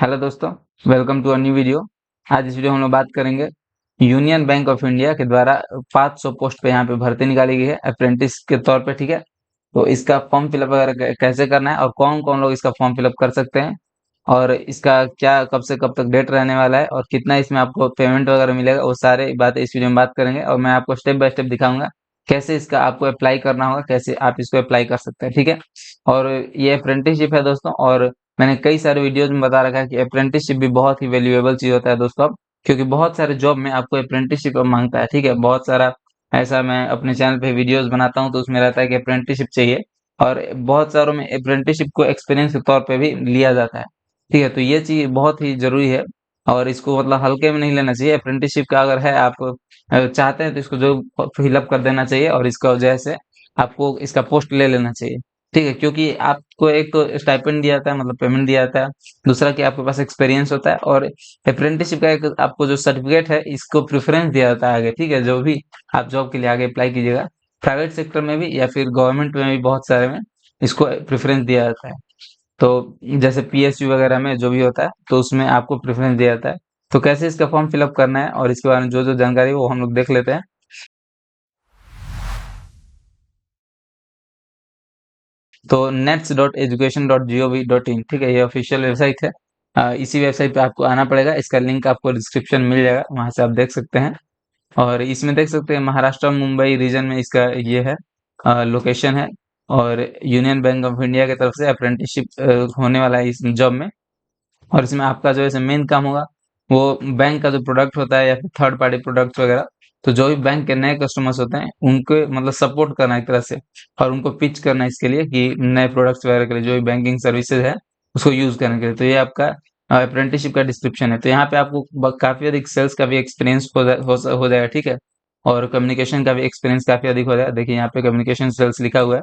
Hello दोस्तों, welcome to a new video. आज इस वीडियो में हम लोग बात करेंगे यूनियन बैंक ऑफ इंडिया के द्वारा 500 पोस्ट पे यहाँ पे भर्ती निकाली गई है अप्रेंटिस के तौर पे। ठीक है, तो इसका फॉर्म फिलअप वगैरह कैसे करना है और कौन कौन लोग इसका फॉर्म फिलअप कर सकते हैं और इसका क्या कब से कब तक डेट रहने वाला है और कितना इसमें आपको पेमेंट वगैरह मिलेगा, वो सारे बातें इस वीडियो में बात करेंगे और मैं आपको स्टेप बाय स्टेप दिखाऊंगा कैसे इसका आपको अप्लाई करना होगा, कैसे आप इसको अप्लाई कर सकते हैं। ठीक है, और ये अप्रेंटिसशिप है दोस्तों, और मैंने कई सारे वीडियोज में बता रखा है कि अप्रेंटिसशिप भी बहुत ही वैल्यूएबल चीज होता है दोस्तों, क्योंकि बहुत सारे जॉब में आपको अप्रेंटिसशिप मांगता है। ठीक है, बहुत सारा ऐसा मैं अपने चैनल पे वीडियोस बनाता हूँ तो उसमें रहता है कि अप्रेंटिसशिप चाहिए, और बहुत सारों में अप्रेंटिसशिप को एक्सपीरियंस के तौर पे भी लिया जाता है। ठीक है, तो ये चीज बहुत ही जरूरी है और इसको मतलब हल्के में नहीं लेना चाहिए। अप्रेंटिसशिप का अगर है, आप चाहते हैं तो इसको जो फिलअप कर देना चाहिए और इसका वजह से आपको इसका पोस्ट ले लेना चाहिए। ठीक है, क्योंकि आपको एक तो स्टाइपेंड दिया जाता है, मतलब पेमेंट दिया जाता है, दूसरा कि आपके पास एक्सपीरियंस होता है, और अप्रेंटिसशिप का एक आपको जो सर्टिफिकेट है इसको प्रेफरेंस दिया जाता है आगे। ठीक है, जो भी आप जॉब के लिए आगे अप्लाई कीजिएगा, प्राइवेट सेक्टर में भी या फिर गवर्नमेंट में भी बहुत सारे में इसको प्रेफरेंस दिया जाता है। तो जैसे पीएसयू वगैरह में जो भी होता है तो उसमें आपको प्रेफरेंस दिया जाता है। तो कैसे इसका फॉर्म फिलअप करना है और इसके बारे में जो जो जानकारी है वो हम लोग देख लेते हैं। तो nets.education.gov.in, ठीक है, ये ऑफिशियल वेबसाइट है। इसी वेबसाइट पे आपको आना पड़ेगा, इसका लिंक आपको डिस्क्रिप्शन में मिल जाएगा, वहां से आप देख सकते हैं। और इसमें देख सकते हैं महाराष्ट्र मुंबई रीजन में इसका ये है, लोकेशन है। और यूनियन बैंक ऑफ इंडिया की तरफ से अप्रेंटिसशिप होने वाला है इस जॉब में। और इसमें आपका जो है मेन काम होगा वो बैंक का जो प्रोडक्ट होता है या फिर थर्ड पार्टी प्रोडक्ट्स वगैरह, तो जो भी बैंक के नए कस्टमर्स होते हैं उनको मतलब सपोर्ट करना एक तरह से, और उनको पिच करना इसके लिए कि नए प्रोडक्ट्स वगैरह के लिए जो भी बैंकिंग सर्विसेज है उसको यूज करने के लिए। तो ये आपका अप्रेंटिसशिप का डिस्क्रिप्शन है। तो यहाँ पे आपको काफी अधिक सेल्स का भी एक्सपीरियंस हो जाएगा। ठीक है, और कम्युनिकेशन का भी एक्सपीरियंस काफी अधिक हो जाएगा। देखिए यहाँ पे कम्युनिकेशन सेल्स लिखा हुआ है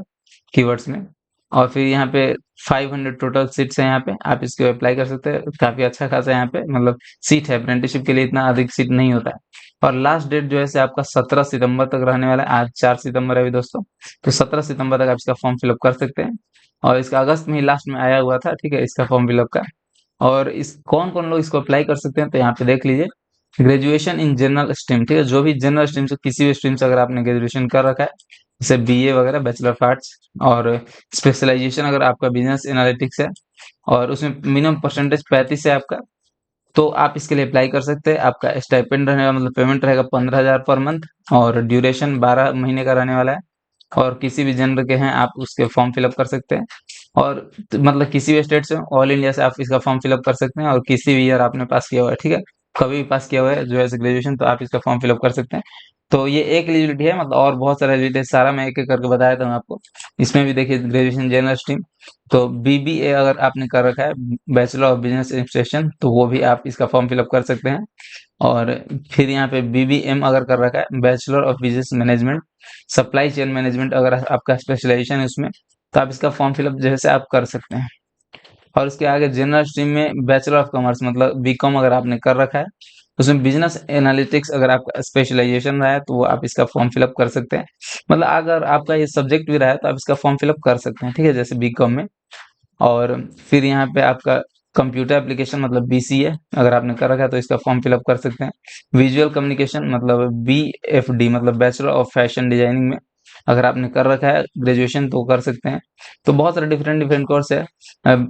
कीवर्ड्स में। और फिर यहाँ पे 500 टोटल सीट्स हैं, यहाँ पे आप इसके अप्लाई कर सकते हैं। काफी अच्छा खासा यहाँ पे मतलब सीट है, अप्रेंटिसशिप के लिए इतना अधिक सीट नहीं होता है। और लास्ट डेट जो है से आपका 17 सितंबर तक रहने वाला है। आज 4 सितंबर है अभी दोस्तों, तो 17 सितंबर तक आप इसका फॉर्म फिलअप कर सकते हैं। और इसका अगस्त में ही लास्ट में आया हुआ था, ठीक है, इसका फॉर्म फिलअप का। और इस कौन कौन लोग इसको अप्लाई कर सकते हैं तो यहाँ पे देख लीजिए, ग्रेजुएशन इन जनरल स्ट्रीम, ठीक है, जो भी जनरल स्ट्रीम से किसी भी स्ट्रीम से अगर आपने ग्रेजुएशन कर रखा है, जैसे बीए वगैरह, बैचलर ऑफ आर्ट्स, और स्पेशलाइजेशन अगर आपका बिजनेस एनालिटिक्स है और उसमें मिनिमम परसेंटेज 35 है आपका, तो आप इसके लिए अप्लाई कर सकते हैं। आपका स्टाइपेंड रहेगा, मतलब पेमेंट रहेगा 15,000 पर मंथ, और ड्यूरेशन 12 महीने का रहने वाला है। और किसी भी जेंडर के हैं आप उसके फॉर्म फिलअप कर सकते हैं। और मतलब किसी भी स्टेट से, ऑल इंडिया से आप इसका फॉर्म फिलअप कर सकते हैं, और किसी भी ईयर आपने पास किया हुआ है, ठीक है, कभी भी पास किया हुआ है जो है ग्रेजुएशन, तो आप इसका फॉर्म फिलअप कर सकते हैं। तो ये एक एलिजिबिलिटी है, मतलब और बहुत सारा एलिजिबिलिटी है, सारा मैं एक एक करके बताया था मैं आपको। इसमें भी देखिए ग्रेजुएशन जनरल स्ट्रीम, तो बीबीए अगर आपने कर रखा है, बैचलर ऑफ बिजनेस एडमिनिस्ट्रेशन, तो वो भी आप इसका फॉर्म फिलअप कर सकते हैं। और फिर यहाँ पे बीबीएम अगर कर रखा है, bachelor of business management, supply chain management अगर आपका स्पेशलाइजेशन है उसमें, तो आप इसका फॉर्म फिलअप जैसे आप कर सकते हैं। और इसके आगे जनरल स्ट्रीम में बैचलर ऑफ कॉमर्स मतलब बीकॉम अगर आपने कर रखा है, उसमें बिजनेस एनालिटिक्स अगर आपका स्पेशलाइजेशन रहा है तो वो आप इसका फॉर्म फिलअप कर सकते हैं। मतलब अगर आपका ये सब्जेक्ट भी रहा है तो आप इसका फॉर्म फिलअप कर सकते हैं, ठीक है, जैसे बीकॉम में। और फिर यहाँ पे आपका कंप्यूटर एप्लीकेशन मतलब बीसीए अगर आपने कर रखा है तो इसका फॉर्म फिलअप कर सकते हैं। विजुअल कम्युनिकेशन मतलब बीएफडी मतलब बैचलर ऑफ फैशन डिजाइनिंग में अगर आपने कर रखा है ग्रेजुएशन तो कर सकते हैं। तो बहुत सारे डिफरेंट डिफरेंट कोर्स है।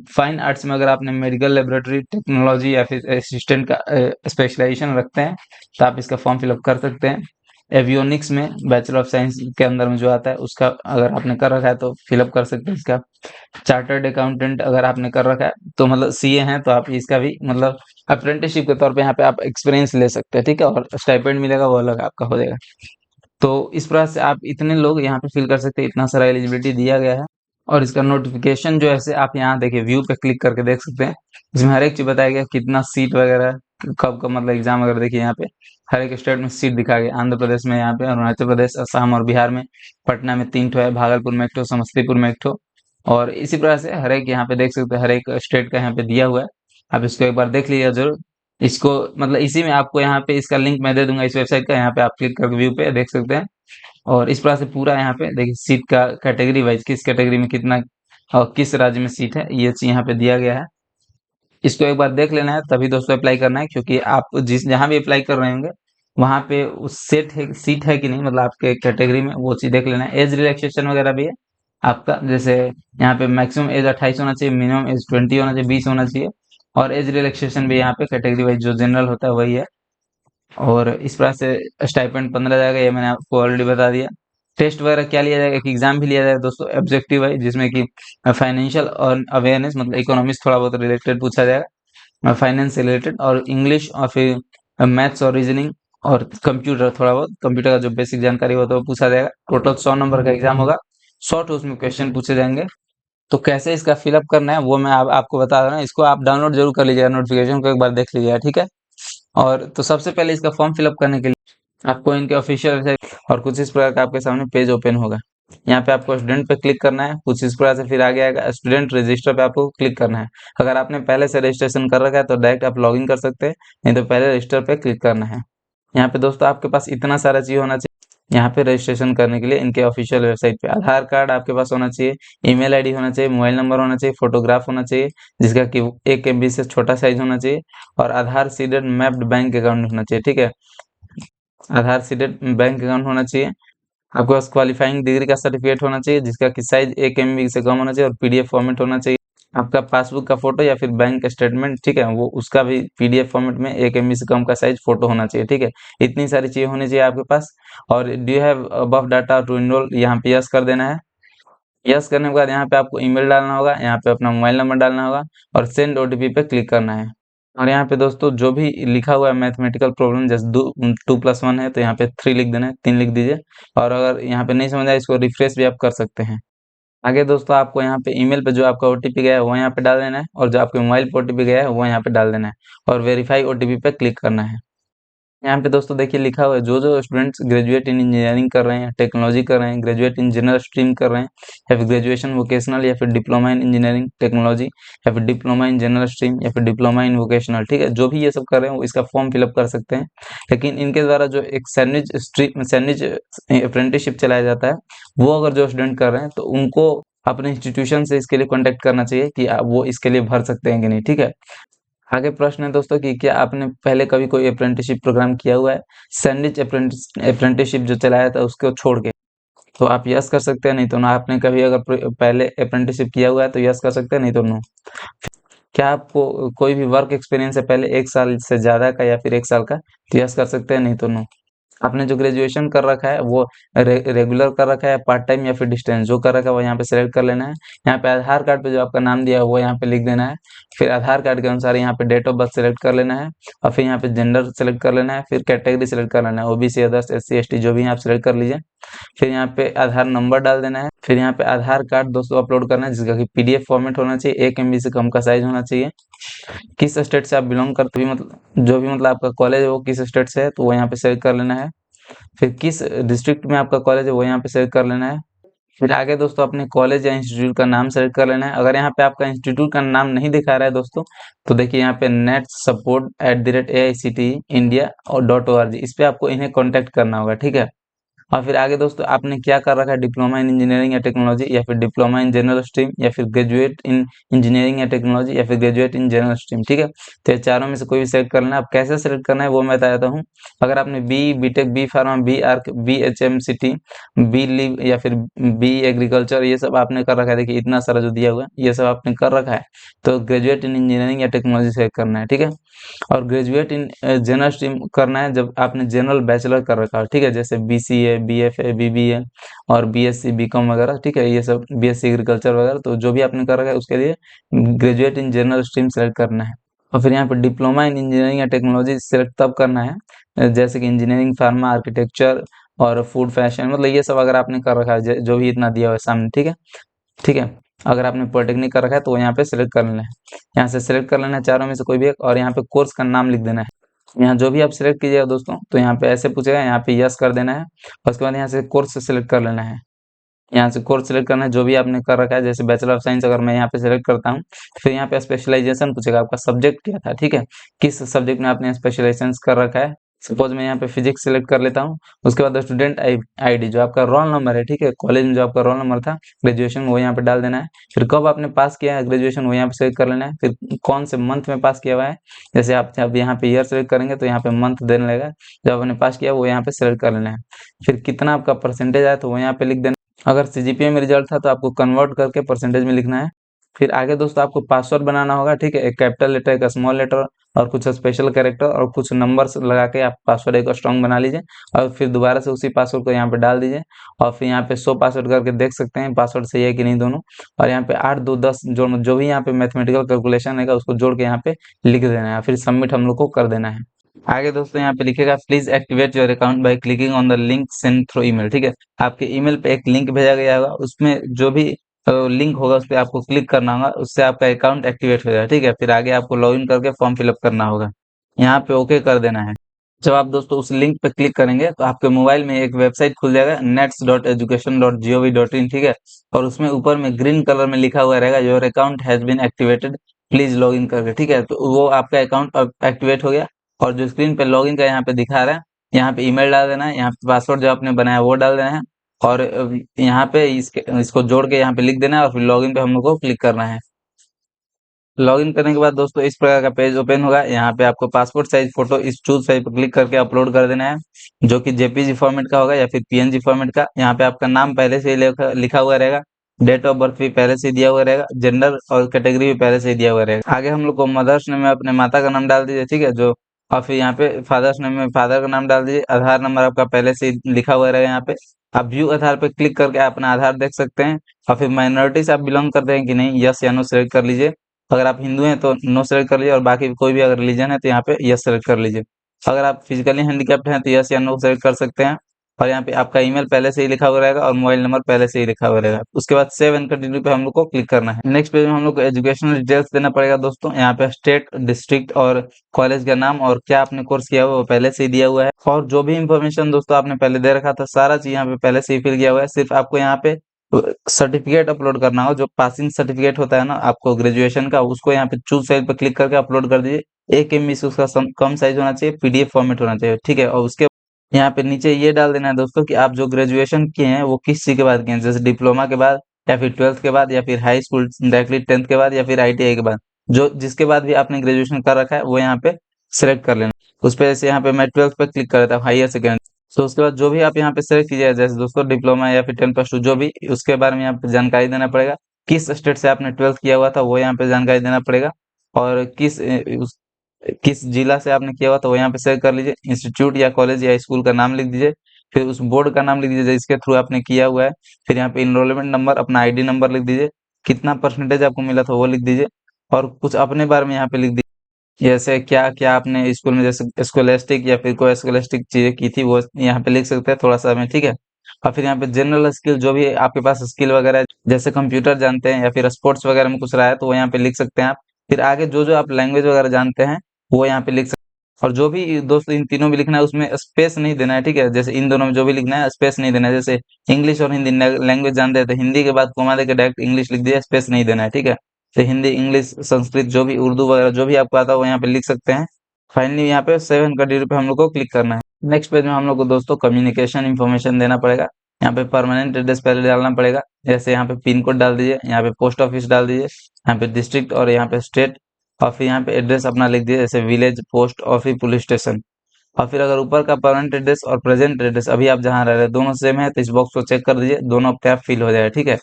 फाइन आर्ट्स में अगर आपने मेडिकल लेबोरेटरी टेक्नोलॉजी या फिर असिस्टेंट का स्पेशलाइजेशन रखते हैं तो आप इसका फॉर्म फिलअप कर सकते हैं। एवियोनिक्स में बैचलर ऑफ साइंस के अंदर में जो आता है उसका अगर आपने कर रखा है तो फिलअप कर सकते हैं इसका। चार्टर्ड अकाउंटेंट अगर आपने कर रखा है तो मतलब सीए हैं तो आप इसका भी मतलब अप्रेंटिसशिप के तौर पे यहाँ पे आप एक्सपीरियंस ले सकते हैं, ठीक है, और स्टाइपेंड मिलेगा वो अलग आपका हो जाएगा। तो इस प्रकार से आप इतने लोग यहाँ पे फिल कर सकते हैं, इतना सारा एलिजिबिलिटी दिया गया है। और इसका नोटिफिकेशन जो है से आप यहाँ देखिए व्यू पे क्लिक करके देख सकते हैं, इसमें हर एक चीज बताया गया कितना सीट वगैरह, कब कब मतलब एग्जाम वगैरह। देखिए यहाँ पे हर एक स्टेट में सीट दिखा गया, आंध्र प्रदेश में, यहाँ पे अरुणाचल प्रदेश, असम और बिहार में, पटना में 3 ठो है, भागलपुर में 1 ठो, समस्तीपुर में 1 ठो। और इसी प्रकार से हर एक यहाँ पे देख सकते हैं, हर एक स्टेट का यहाँ पे दिया हुआ है। आप इसको एक बार देख लीजिए जरूर। इसको मतलब इसी में आपको यहाँ पे इसका लिंक मैं दे दूंगा इस वेबसाइट का, यहाँ पे आप क्लिक करके व्यू पे देख सकते हैं। और इस प्रकार से पूरा यहाँ पे देखिए सीट का कैटेगरी वाइज किस कैटेगरी में कितना और किस राज्य में सीट है, ये चीज यहाँ पे दिया गया है। इसको एक बार देख लेना है तभी दोस्तों अप्लाई करना है, क्योंकि आप जिस जहाँ भी अप्लाई कर रहे होंगे वहाँ पे उस सीट है कि नहीं, मतलब आपके कैटेगरी में, वो चीज़ देख लेना है। एज रिलैक्सेशन वगैरह भी है आपका, जैसे यहाँ पे मैक्सिमम एज 28 होना चाहिए, मिनिमम एज 20 होना चाहिए, 20 होना चाहिए। और एज रिलैक्सेशन भी यहाँ पे कैटेगरी वाइज जो जनरल होता है वही है। और इस प्रकार से स्टाइपेंड 15 जाएगा, ये मैंने आपको ऑलरेडी बता दिया। टेस्ट वगैरह क्या लिया जाएगा, एक एग्जाम भी लिया जाएगा दोस्तों ऑब्जेक्टिव है, जिसमें कि फाइनेंशियल और अवेयरनेस मतलब इकोनॉमिक्स थोड़ा बहुत रिलेटेड पूछा जाएगा, फाइनेंस से रिलेटेड, और इंग्लिश, और फिर मैथ्स और रीजनिंग, और कंप्यूटर, थोड़ा बहुत कंप्यूटर का जो बेसिक जानकारी होता है वो पूछा जाएगा। टोटल 100 नंबर का एग्जाम होगा, 100 तो उसमें क्वेश्चन पूछे जाएंगे। तो कैसे इसका फिलअप करना है वो मैं आपको बता रहा हूँ। इसको आप डाउनलोड जरूर कर लीजिएगा, नोटिफिकेशन को एक बार देख लीजिएगा, ठीक है। और तो सबसे पहले इसका फॉर्म फिलअप करने के लिए आपको इनके ऑफिशियल वेबसाइट और कुछ इस प्रकार का आपके सामने पेज ओपन होगा। यहाँ पे आपको स्टूडेंट पे क्लिक करना है, कुछ इस प्रकार से फिर आगे आएगा स्टूडेंट रजिस्टर पे आपको क्लिक करना है। अगर आपने पहले से रजिस्ट्रेशन कर रखा है तो डायरेक्ट आप लॉगिन कर सकते हैं, नहीं तो पहले रजिस्टर पे क्लिक करना है। यहाँ पे दोस्तों आपके पास इतना सारा चीज होना चाहिए। यहाँ पे रजिस्ट्रेशन करने के लिए इनके ऑफिशियल वेबसाइट पे आधार कार्ड आपके पास होना चाहिए, ईमेल आईडी होना चाहिए, मोबाइल नंबर होना चाहिए, फोटोग्राफ होना चाहिए जिसका कि 1 MB से छोटा साइज होना चाहिए, और आधार सीडेड मैप्ड बैंक अकाउंट होना चाहिए, ठीक है। आधार सीडेड बैंक अकाउंट होना चाहिए। आपके पास क्वालिफाइंग डिग्री का सर्टिफिकेट होना चाहिए जिसका कि साइज 1 MB से कम होना चाहिए, और पीडीएफ फॉर्मेट होना चाहिए। आपका पासबुक का फोटो या फिर बैंक स्टेटमेंट, ठीक है, वो उसका भी पीडीएफ फॉर्मेट में 1 MB से कम का साइज फोटो होना चाहिए, ठीक है। इतनी सारी चीजें होनी चाहिए आपके पास। और do you have above data to enroll, यहाँ पे यस कर देना है। यस करने के बाद यहाँ पे आपको ईमेल डालना होगा, यहाँ पे अपना मोबाइल नंबर डालना होगा, और सेंड ओटीपी पे क्लिक करना है। और यहाँ पे दोस्तों जो भी लिखा हुआ है मैथमेटिकल प्रॉब्लम, जैसे 2+1 है तो यहाँ पे 3 लिख देना है, 3 लिख दीजिए। और अगर यहाँ पे नहीं समझ आए इसको रिफ्रेश भी आप कर सकते हैं। आगे दोस्तों आपको यहाँ पे ईमेल पे जो आपका ओटीपी गया है वो यहाँ पे डाल देना है, और जो आपके मोबाइल पे ओटीपी गया है वो यहाँ पे डाल देना है, और वेरीफाई ओटीपी पे क्लिक करना है। यहाँ पे दोस्तों देखिए लिखा हुआ है, जो जो स्टूडेंट्स ग्रेजुएट इन इंजीनियरिंग कर रहे हैं, टेक्नोलॉजी कर रहे हैं, ग्रेजुएट इन जनरल स्ट्रीम कर रहे हैं, या फिर ग्रेजुएशन वोकेशनल, या फिर डिप्लोमा इन इंजीनियरिंग टेक्नोलॉजी, या फिर डिप्लोमा इन जनरल स्ट्रीम, या फिर डिप्लोमा इन वोकेशनल, ठीक है, जो भी ये सब कर रहे हैं वो इसका फॉर्म फिलअप कर सकते हैं। लेकिन इनके द्वारा जो एक सैंडविच अप्रेंटिसशिप चलाया जाता है, वो अगर जो स्टूडेंट कर रहे हैं तो उनको अपने इंस्टीट्यूशन से इसके लिए कॉन्टेक्ट करना चाहिए कि वो इसके लिए भर सकते हैं कि नहीं, ठीक है। आगे प्रश्न है दोस्तों कि क्या आपने पहले कभी कोई अप्रेंटिसशिप प्रोग्राम किया हुआ है, सैंडविच अप्रेंटिसशिप जो चलाया था उसको छोड़ के, तो आप यस कर सकते हैं, नहीं तो ना। आपने कभी अगर पहले अप्रेंटिसशिप किया हुआ है तो यस कर सकते हैं, नहीं तो नो। क्या आपको कोई भी वर्क एक्सपीरियंस है पहले 1 साल से ज्यादा का या फिर 1 साल का, तो यस कर सकते हैं, नहीं तो नो। आपने जो ग्रेजुएशन कर रखा है वो रेगुलर कर रखा है, पार्ट टाइम या फिर डिस्टेंस, जो कर रखा है वो यहाँ पे सेलेक्ट कर लेना है। यहाँ पे आधार कार्ड पे जो आपका नाम दिया है वो यहाँ पे लिख देना है। फिर आधार कार्ड के अनुसार यहाँ पे डेट ऑफ बर्थ सेलेक्ट कर लेना है, और फिर यहाँ पे जेंडर सेलेक्ट कर लेना है, फिर कैटेगरी सेलेक्ट कर लेना है, ओबीसी, अदर्स, एससी, एसटी, जो भी है आप सेलेक्ट कर लीजिए। फिर यहाँ पे आधार नंबर डाल देना है। फिर यहाँ पे आधार कार्ड दोस्तों अपलोड करना है जिसका कि पीडीएफ फॉर्मेट होना चाहिए, 1 MB से कम का साइज होना चाहिए। किस स्टेट से आप बिलोंग करते भी, मतलब जो भी मतलब आपका कॉलेज है वो किस स्टेट से है तो वो यहाँ पे सेलेक्ट कर लेना है। फिर किस डिस्ट्रिक्ट में आपका कॉलेज है वो यहाँ पे सेलेक्ट कर लेना है। फिर आगे दोस्तों अपने कॉलेज या इंस्टीट्यूट का नाम सेलेक्ट कर लेना है। अगर यहाँ पे आपका इंस्टीट्यूट का नाम नहीं दिखा रहा है दोस्तों, तो देखिए यहाँ पे netsupportaict.india और .org, इस पे आपको इन्हें कॉन्टेक्ट करना होगा, ठीक है। और फिर आगे दोस्तों आपने क्या कर रखा है, डिप्लोमा इन इंजीनियरिंग या टेक्नोलॉजी, या फिर डिप्लोमा इन जनरल स्ट्रीम, या फिर ग्रेजुएट इन इंजीनियरिंग या टेक्नोलॉजी, या फिर ग्रेजुएट इन जनरल स्ट्रीम, ठीक है। तो ये चारों में से कोई भी सेलेक्ट करना है। अब कैसे सेलेक्ट करना है वो मैं बता देता हूँ। अगर आपने B B Tech, B pharma, B arch, B HMCT, B lib, या फिर बी एग्रीकल्चर, ये सब आपने कर रखा है, देखिए इतना सारा जो दिया हुआ है ये सब आपने कर रखा है, तो ग्रेजुएट इन इंजीनियरिंग या टेक्नोलॉजी सेलेक्ट करना है, ठीक है। और ग्रेजुएट इन जनरल स्ट्रीम करना है जब आपने जनरल बैचलर कर रखा है, ठीक है, जैसे बीसीए, बीएफए, बीबीए और बीएससी, बीकॉम वगैरह, ठीक है, ये सब बीएससी एग्रीकल्चर वगैरह, तो जो भी आपने कर रखा है उसके लिए graduate in general stream select करना है। और फिर यहाँ पर डिप्लोमा इन इंजीनियरिंग या टेक्नोलॉजी सेलेक्ट तब करना है जैसे कि इंजीनियरिंग, फार्मा, आर्किटेक्चर और फूड फैशन, मतलब ये सब अगर आपने कर रखा है जो भी इतना दिया हुआ है सामने, ठीक है, ठीक है। अगर आपने पॉलिटेक्निक कर रखा है तो वो यहाँ पे सेलेक्ट कर लेना है। यहाँ से सेलेक्ट कर लेना है चारों में से कोई भी एक, और यहाँ पे कोर्स का नाम लिख देना है। यहाँ जो भी आप सिलेक्ट कीजिएगा दोस्तों, तो यहाँ पे ऐसे पूछेगा, यहाँ पे यस कर देना है। उसके बाद यहाँ से कोर्स सेलेक्ट कर लेना है। यहाँ से कोर्स सेलेक्ट करना है जो भी आपने कर रखा है, जैसे बैचलर ऑफ साइंस अगर मैं यहाँ पे सेलेक्ट करता हूँ, फिर यहाँ पे स्पेशलाइजेशन पूछेगा, आपका सब्जेक्ट क्या था, ठीक है, किस सब्जेक्ट में आपने स्पेशलाइजेशन कर रखा है। सपोज मैं यहाँ पे फिजिक्स सेलेक्ट कर लेता हूँ। उसके बाद स्टूडेंट आईडी जो आपका रोल नंबर है, ठीक है, कॉलेज में जो आपका रोल नंबर था ग्रेजुएशन, वो यहाँ पे डाल देना है। फिर कब आपने पास किया है ग्रेजुएशन वो यहाँ पे सेलेक्ट कर लेना है। फिर कौन से मंथ में पास किया हुआ है, जैसे आप अब यहाँ पे ईयर सेलेक्ट करेंगे तो यहाँ पे मंथ देने लगेगा, जब आपने पास किया वो यहाँ पे सेलेक्ट कर लेना है। फिर कितना आपका परसेंटेज आया तो वो यहाँ पे लिख देना। अगर सीजीपीए में रिजल्ट था तो आपको कन्वर्ट करके परसेंटेज में लिखना है। फिर आगे दोस्तों आपको पासवर्ड बनाना होगा, ठीक है, एक कैपिटल लेटर, एक स्मॉल लेटर और कुछ स्पेशल कैरेक्टर और कुछ नंबर्स लगा के आप पासवर्ड एक स्ट्रॉन्ग बना लीजिए। और फिर दोबारा से उसी पासवर्ड को यहाँ पे डाल दीजिए और फिर यहाँ पे शो पासवर्ड करके देख सकते हैं पासवर्ड सही है कि नहीं दोनों। और यहाँ पे 8 2 10 जो भी यहाँ पे मैथमेटिकल कैलकुलेशन है उसको जोड़ के यहाँ पे लिख देना है, फिर सबमिट हम लोग को कर देना है। आगे दोस्तों यहाँ पे लिखेगा please activate your account by clicking on the link send through email, ठीक है। आपके ईमेल पे एक लिंक भेजा गया होगा, उसमें जो भी लिंक होगा उस पर आपको क्लिक करना होगा, उससे आपका अकाउंट एक्टिवेट हो जाएगा, ठीक है। फिर आगे आपको लॉगिन करके फॉर्म फिलअप करना होगा, यहाँ पे ओके कर देना है। जब आप दोस्तों उस लिंक पे क्लिक करेंगे तो आपके मोबाइल में एक वेबसाइट खुल जाएगा nets.education.gov.in, ठीक है। और उसमें ऊपर में ग्रीन कलर में लिखा हुआ रहेगा your account has been activated, please log in करके, ठीक है। तो वो आपका अकाउंट अब एक्टिवेट हो गया। और जो स्क्रीन पे लॉगिन का यहाँ पे दिखा रहा है, यहाँ पे ईमेल डाल देना है, यहाँ पे पासवर्ड जो आपने बनाया वो डाल देना है और यहाँ पे इसको जोड़ के यहाँ पे लिख देना है और फिर लॉगिन पे हम लोग को क्लिक करना है। लॉगिन करने के बाद दोस्तों इस प्रकार का पेज ओपन होगा। यहाँ पे आपको पासपोर्ट साइज फोटो इस चूज साइज पर क्लिक करके अपलोड कर देना है, जो कि जेपीजी फॉर्मेट का होगा या फिर पीएनजी फॉर्मेट का। यहाँ पे आपका नाम पहले से ही लिखा हुआ रहेगा, डेट ऑफ बर्थ भी पहले से ही दिया हुआ रहेगा, जेंडर और कैटेगरी भी पहले से ही दिया हुआ रहेगा। आगे हम लोग को मदर्स नेम में अपने माता का नाम डाल दीजिए, ठीक है, जो और फिर यहाँ पे फादर्स नेम में फादर का नाम डाल दीजिए। आधार नंबर आपका पहले से ही लिखा हुआ रहेगा यहाँ पे। आप व्यू आधार पे क्लिक करके अपना आधार देख सकते हैं। और फिर माइनॉरिटी से आप बिलोंग करते हैं कि नहीं, यस या नो सेलेक्ट कर लीजिए। अगर आप हिंदू हैं तो नो सेलेक्ट कर लीजिए और बाकी कोई भी अगर रिलीजन है तो यहाँ पे यस सेलेक्ट कर लीजिए। अगर आप फिजिकली हैंडिकैप्ड हैं तो यस या नो सेलेक्ट कर सकते हैं। और यहाँ पे आपका ईमेल पहले से ही लिखा हुआ रहेगा और मोबाइल नंबर पहले से ही लिखा हुआ रहेगा। उसके बाद सेव एंड कंटिन्यू पे हम लोग को क्लिक करना है। नेक्स्ट पेज में हम लोग को एजुकेशनल डिटेल्स देना पड़ेगा दोस्तों। यहाँ पे स्टेट, डिस्ट्रिक्ट और कॉलेज का नाम और क्या आपने कोर्स किया हुआ है वो पहले से ही दिया हुआ है। और जो भी इन्फॉर्मेशन दोस्तों आपने पहले दे रखा था सारा चीज यहाँ पे पहले से ही फिल किया हुआ है। सिर्फ आपको यहाँ पे सर्टिफिकेट अपलोड करना हो, जो पासिंग सर्टिफिकेट होता है ना आपको ग्रेजुएशन का, उसको यहाँ पे चूज साइज पे क्लिक करके अपलोड कर दीजिए। 1 MB से उसका कम साइज होना चाहिए, पीडीएफ फॉर्मेट होना चाहिए, ठीक है। और उसके यहाँ पे नीचे ये डाल देना है दोस्तों कि आप जो ग्रेजुएशन किए हैं वो किस चीज के बाद किए हैं, जैसे डिप्लोमा के बाद या फिर 12th के बाद या फिर हाई स्कूल डायरेक्टली 10th के बाद या फिर आईटीआई के बाद, जो जिसके बाद भी आपने ग्रेजुएशन कर रखा है वो यहाँ पे सिलेक्ट कर लेना। उस पे जैसे यहाँ पे मैं 12th पे क्लिक कर देता हूँ, हायर सेकेंडरी। तो उसके बाद जो भी आप यहाँ पे सेलेक्ट कीजिए, जैसे दोस्तों डिप्लोमा या फिर 10+2 जो भी, उसके बारे में यहाँ पे जानकारी देना पड़ेगा। किस स्टेट से आपने 12th किया हुआ था वो यहाँ पे जानकारी देना पड़ेगा। और किस जिला से आपने किया हुआ था वो यहाँ पे सेलेक्ट कर लीजिए। इंस्टीट्यूट या कॉलेज या स्कूल का नाम लिख दीजिए। फिर उस बोर्ड का नाम लिख दीजिए जिसके थ्रू आपने किया हुआ है। फिर यहाँ पे इनरोलमेंट नंबर, अपना आईडी नंबर लिख दीजिए। कितना परसेंटेज आपको मिला था वो लिख दीजिए। और कुछ अपने बारे में यहाँ पे लिख दीजिए, जैसे क्या क्या आपने स्कूल में जैसे स्कोलेस्टिक या फिर कोई स्कोलेस्टिक चीजें की थी वो यहाँ पे लिख सकते हैं थोड़ा सा में, ठीक है। और फिर यहाँ पे जनरल स्किल, जो भी आपके पास स्किल वगैरह है, जैसे कंप्यूटर जानते हैं या फिर स्पोर्ट्स वगैरह में कुछ रहा है तो वो यहाँ पे लिख सकते हैं आप। फिर आगे जो जो आप लैंग्वेज वगैरह जानते हैं वो यहाँ पे लिख सकते हैं। और जो भी दोस्तों इन तीनों में लिखना है उसमें स्पेस नहीं देना है, ठीक है। जैसे इन दोनों में जो भी लिखना है स्पेस नहीं देना है। जैसे इंग्लिश और हिंदी लैंग्वेज जानते हैं तो हिंदी के बाद कोमा देकर डायरेक्ट इंग्लिश लिख दिया, स्पेस नहीं देना है, ठीक है। तो हिंदी, इंग्लिश, संस्कृत, जो भी उर्दू वगैरह जो भी आपको आता है वो यहाँ पे लिख सकते हैं। फाइनली यहाँ पे सेव एंड कंटिन्यू पे हम लोग को क्लिक करना है। नेक्स्ट पेज में हम लोग को दोस्तों कम्युनिकेशन इन्फॉर्मेशन देना पड़ेगा। यहाँ पे परमानेंट एड्रेस पहले डालना पड़ेगा, जैसे यहाँ पे पिन कोड डाल दीजिए, यहाँ पे पोस्ट ऑफिस डाल दीजिए, यहाँ पे डिस्ट्रिक्ट और यहाँ पे स्टेट। और फिर यहाँ पे एड्रेस अपना लिख दीजिए, जैसे village, post office, police station. और फिर अगर ऊपर का परमानेंट एड्रेस और प्रेजेंट एड्रेस अभी आप जहाँ रह रहे हैं दोनों सेम है तो इस बॉक्स को चेक कर दीजिए, दोनों अपने आप फिल हो जाएगा, ठीक है।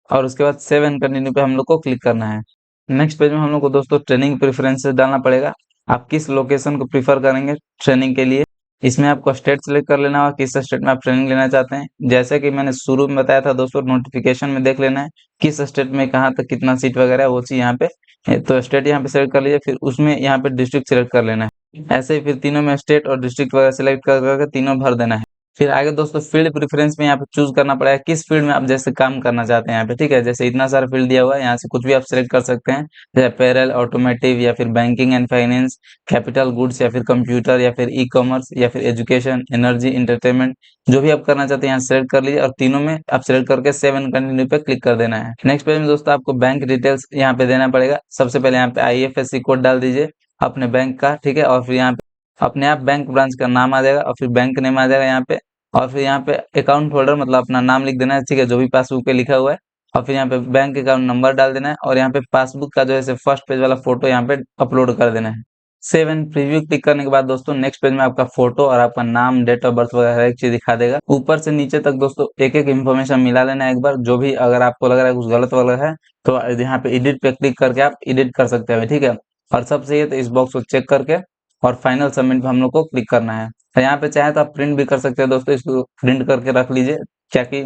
और उसके बाद सेव एंड कंटिन्यू पे हम लोग को क्लिक करना है। नेक्स्ट पेज में हम लोग को दोस्तों ट्रेनिंग प्रेफरेंसेस डालना पड़ेगा। आप किस लोकेशन को प्रीफर करेंगे ट्रेनिंग के लिए। इसमें आपको स्टेट सेलेक्ट कर लेना होगा, किस स्टेट में आप ट्रेनिंग लेना चाहते हैं। जैसे कि मैंने शुरू में बताया था दोस्तों, नोटिफिकेशन में देख लेना है किस स्टेट में कहाँ तक कितना सीट वगैरह है वो चीज यहाँ पे तो स्टेट यहाँ पे सेलेक्ट कर लीजिए। फिर उसमें यहाँ पे डिस्ट्रिक्ट सेलेक्ट कर लेना है। ऐसे ही फिर तीनों में स्टेट और डिस्ट्रिक्ट वगैरह सेलेक्ट कर करके तीनों भर देना है। फिर आगे दोस्तों फील्ड प्रेफरेंस में यहाँ पे चूज करना पड़ेगा किस फील्ड में आप जैसे काम करना चाहते हैं यहाँ पे, ठीक है। जैसे इतना सारा फील्ड दिया हुआ है, यहाँ से कुछ भी आप सेलेक्ट कर सकते हैं, जैसे पैरेल, ऑटोमेटिव या फिर banking and finance, capital goods या फिर कंप्यूटर या फिर ई कॉमर्स या फिर एजुकेशन, एनर्जी, इंटरटेनमेंट, जो भी आप करना चाहते हैं यहाँ सेलेक्ट कर लीजिए। और तीनों में आप सेलेक्ट करके सेव एंड कंटिन्यू पे क्लिक कर देना है। नेक्स्ट पेज में दोस्तों आपको बैंक डिटेल्स यहाँ पे देना पड़ेगा। सबसे पहले यहाँ पे IFSC कोड डाल दीजिए अपने बैंक का, ठीक है। और फिर यहाँ अपने आप बैंक ब्रांच का नाम आ जाएगा और फिर बैंक नेम आ जाएगा यहाँ पे। और फिर यहाँ पे अकाउंट होल्डर मतलब अपना नाम लिख देना है, ठीक है, जो भी पासबुक पे लिखा हुआ है। और फिर यहाँ पे बैंक अकाउंट नंबर डाल देना है और यहाँ पे पासबुक का जो है फर्स्ट पेज वाला फोटो यहाँ पे अपलोड कर देना है। सेव एंड प्रीव्यू क्लिक करने के बाद दोस्तों नेक्स्ट पेज में आपका फोटो और आपका नाम, डेट ऑफ बर्थ वगैरह हर एक चीज दिखा देगा। ऊपर से नीचे तक दोस्तों एक एक इन्फॉर्मेशन मिला लेना है एक बार, जो भी अगर आपको लग रहा है कुछ गलत वगैरह है तो यहाँ पे एडिट पे क्लिक करके आप एडिट कर सकते हैं, ठीक है। और सबसे ये तो इस बॉक्स को चेक करके और फाइनल सबमिट पे हम लोग को क्लिक करना है। और यहाँ पे चाहे तो आप प्रिंट भी कर सकते हैं दोस्तों, इसको प्रिंट करके रख लीजिए, क्या कि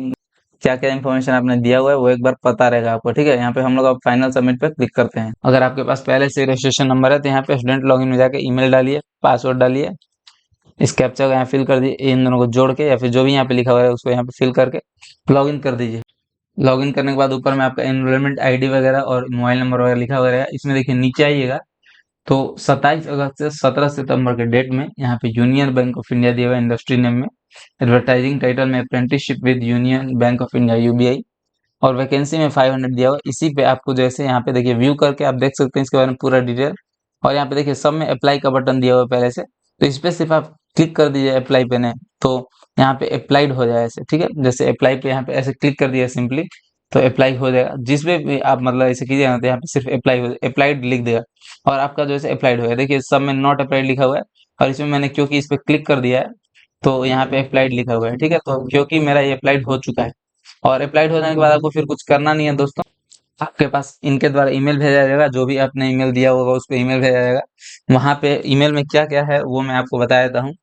क्या क्या इन्फॉर्मेशन आपने दिया हुआ है वो एक बार पता रहेगा आपको, ठीक है। यहाँ पे हम लोग अब फाइनल सबमिट पे क्लिक करते हैं। अगर आपके पास पहले से रजिस्ट्रेशन नंबर है तो यहाँ पे स्टूडेंट लॉगिन में जाके ईमेल डालिए, पासवर्ड डालिए, इस कैप्चा को यहाँ फिल कर दीजिए, इन दोनों को जोड़ के या फिर जो भी यहाँ पे लिखा हुआ है उसको यहाँ पे फिल करके लॉगिन कर दीजिए। लॉगिन करने के बाद ऊपर में आपका एनरोलमेंट आईडी वगैरह और मोबाइल नंबर वगैरह लिखा हुआ रहेगा। इसमें देखिए नीचे आइएगा तो 27 अगस्त से 17 सितंबर के डेट में यहाँ पे यूनियन बैंक ऑफ इंडिया दिया हुआ है इंडस्ट्री नेम में। एडवर्टाइजिंग टाइटल में apprenticeship with union bank of India UBI, और वैकेंसी में 500 दिया हुआ है। इसी पे आपको जैसे यहाँ पे देखिए व्यू करके आप देख सकते हैं इसके बारे में पूरा डिटेल। और यहाँ पे देखिए सब में अप्लाई का बटन दिया हुआ है पहले से, तो इस पे सिर्फ आप क्लिक कर दीजिए अप्लाई पे ने, तो यहाँ पे अप्लाइड हो जाए ऐसे, ठीक है। जैसे अप्लाई पे यहाँ पे ऐसे क्लिक कर दिया सिंपली तो अप्लाई हो जाएगा। जिसमें भी आप मतलब ऐसे कीजिएगा तो यहाँ पे सिर्फ अप्लाई हो, अप्लाइड लिख देगा और आपका जो है अप्लाइड होगा। देखिए सब में नॉट अप्लाइड लिखा हुआ है और इसमें मैंने क्योंकि इस पे क्लिक कर दिया है तो यहाँ पे अप्लाइड लिखा हुआ है, ठीक है। तो क्योंकि मेरा ये अप्लाइड हो चुका है और अप्लाइड हो जाने के बाद आपको फिर कुछ करना नहीं है दोस्तों, आपके पास इनके द्वारा ईमेल भेजा जाएगा, जो भी आपने ईमेल दिया होगा उस पे ईमेल भेजा जाएगा। वहाँ पे ईमेल में क्या क्या है वो मैं आपको बता देता हूँ।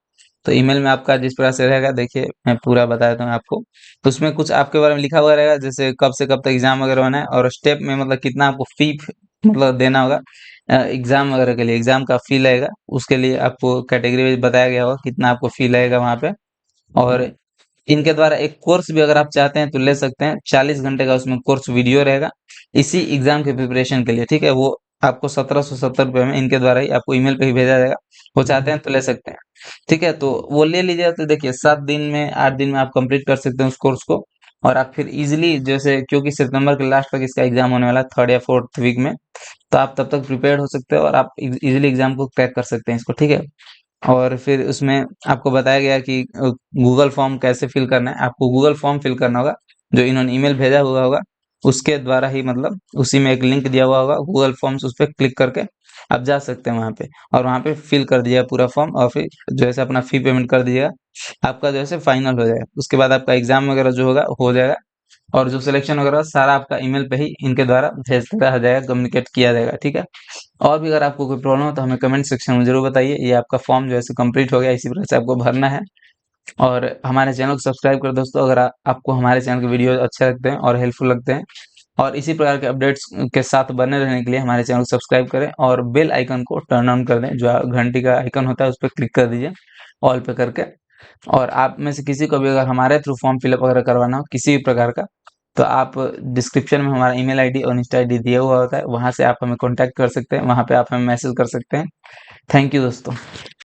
तो ईमेल में आपका जिस प्रकार से रहेगा देखिए मैं पूरा बता देता हूँ आपको। तो उसमें कुछ आपके बारे में लिखा हुआ रहेगा, जैसे कब से कब तक एग्जाम वगैरह होना है और स्टेप में मतलब कितना आपको फी मतलब देना होगा एग्जाम वगैरह के लिए, एग्जाम का फी लगेगा उसके लिए आपको कैटेगरी बताया गया होगा कितना आपको फी लगेगा वहाँ पे। और इनके द्वारा एक कोर्स भी अगर आप चाहते हैं तो ले सकते हैं, 40 घंटे का उसमें कोर्स वीडियो रहेगा इसी एग्जाम के प्रिपरेशन के लिए, ठीक है। वो आपको 1770 रुपये में इनके द्वारा ही आपको ईमेल पे ही भेजा जाएगा। वो चाहते हैं तो ले सकते हैं, ठीक है। तो वो ले लीजिए तो देखिए 7 दिन में 8 दिन में आप कंप्लीट कर सकते हैं उस कोर्स को। और आप फिर इजीली जैसे क्योंकि सितंबर के लास्ट तक इसका एग्जाम होने वाला है 3rd या 4th वीक में, तो आप तब तक प्रिपेयर हो सकते हो और आप इजीली एग्जाम को क्रैक कर सकते हैं इसको, ठीक है। और फिर उसमें आपको बताया गया कि गूगल फॉर्म कैसे फिल करना है। आपको गूगल फॉर्म फिल करना होगा, जो इन्होंने ईमेल भेजा हुआ होगा उसके द्वारा ही, मतलब उसी में एक लिंक दिया हुआ होगा गूगल फॉर्म्स, उस पर क्लिक करके आप जा सकते हैं वहाँ पे और वहाँ पे फिल कर दीजिएगा पूरा फॉर्म और फिर जैसे अपना फी पेमेंट कर दीजिएगा, आपका जैसे फाइनल हो जाएगा। उसके बाद आपका एग्जाम वगैरह जो होगा हो जाएगा और जो सिलेक्शन वगैरह सारा आपका ईमेल पे ही इनके द्वारा भेजता रहा जाएगा, कम्युनिकेट किया जाएगा, ठीक है। और भी अगर आपको कोई प्रॉब्लम हो तो हमें कमेंट सेक्शन में जरूर बताइए। ये आपका फॉर्म जो है कंप्लीट हो गया, इसी प्रकार से आपको भरना है। और हमारे चैनल को सब्सक्राइब कर दोस्तों, अगर आपको हमारे चैनल के वीडियो अच्छे लगते हैं और हेल्पफुल लगते हैं और इसी प्रकार के अपडेट्स के साथ बने रहने के लिए हमारे चैनल को सब्सक्राइब करें और बेल आइकन को टर्न ऑन कर दें, जो घंटी का आइकन होता है उस पर क्लिक कर दीजिए ऑल पे करके। और आप में से किसी को भी अगर हमारे थ्रू फॉर्म फिलअप वगैरह करवाना हो किसी भी प्रकार का, तो आप डिस्क्रिप्शन में हमारा ईमेल आईडी और इंस्टा आईडी दिया हुआ होता है, वहां से आप हमें कांटेक्ट कर सकते हैं, वहां पे आप हमें मैसेज कर सकते हैं। थैंक यू दोस्तों।